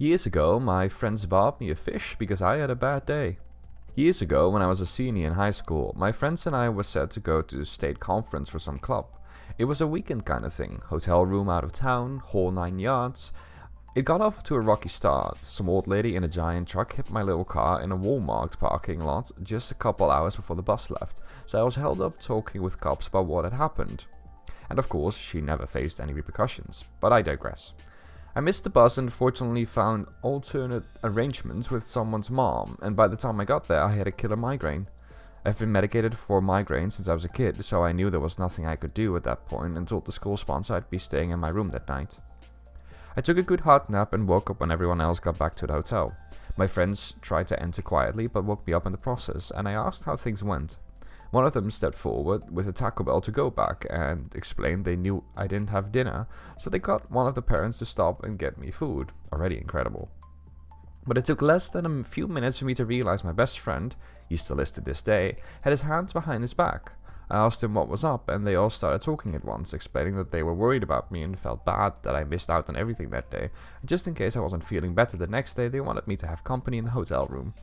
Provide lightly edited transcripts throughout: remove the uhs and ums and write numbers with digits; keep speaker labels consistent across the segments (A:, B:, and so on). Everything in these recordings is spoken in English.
A: Years ago, my friends bought me a fish because I had a bad day. Years ago, when I was a senior in high school, my friends and I were set to go to a state conference for some club. It was a weekend kind of thing, hotel room out of town, whole 9 yards. It got off to a rocky start. Some old lady in a giant truck hit my little car in a Walmart parking lot just a couple hours before the bus left, so I was held up talking with cops about what had happened. And of course, she never faced any repercussions, but I digress. I missed the bus and fortunately found alternate arrangements with someone's mom, and by the time I got there I had a killer migraine. I've been medicated for migraine since I was a kid, so I knew there was nothing I could do at that point and told the school sponsor I'd be staying in my room that night. I took a good hard nap and woke up when everyone else got back to the hotel. My friends tried to enter quietly but woke me up in the process, and I asked how things went. One of them stepped forward with a Taco Bell to go back and explained they knew I didn't have dinner, so they got one of the parents to stop and get me food. Already incredible. But it took less than a few minutes for me to realize my best friend, he still is to this day, had his hands behind his back. I asked him what was up, and they all started talking at once, explaining that they were worried about me and felt bad that I missed out on everything that day, and just in case I wasn't feeling better the next day, they wanted me to have company in the hotel room.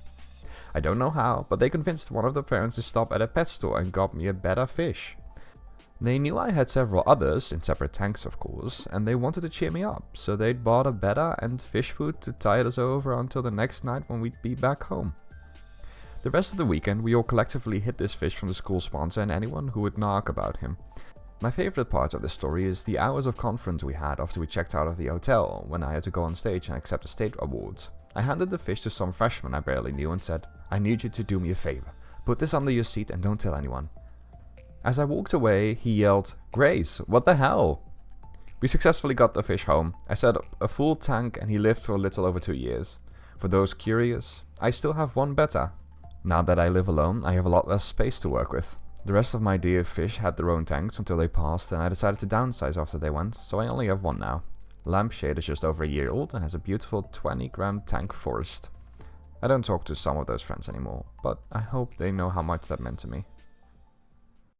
A: I don't know how, but they convinced one of the parents to stop at a pet store and got me a Betta fish. They knew I had several others, in separate tanks of course, and they wanted to cheer me up, so they'd bought a Betta and fish food to tide us over until the next night when we'd be back home. The rest of the weekend we all collectively hid this fish from the school sponsor and anyone who would narc about him. My favorite part of this story is the hours of conference we had after we checked out of the hotel, when I had to go on stage and accept the state awards. I handed the fish to some freshman I barely knew and said, "I need you to do me a favor. Put this under your seat and don't tell anyone." As I walked away, he yelled, "Grace, what the hell?" We successfully got the fish home. I set up a full tank and he lived for a little over 2 years. For those curious, I still have one Betta. Now that I live alone, I have a lot less space to work with. The rest of my dear fish had their own tanks until they passed, and I decided to downsize after they went, so I only have one now. Lampshade is just over a year old and has a beautiful 20-gram tank forest. I don't talk to some of those friends anymore, but I hope they know how much that meant to me.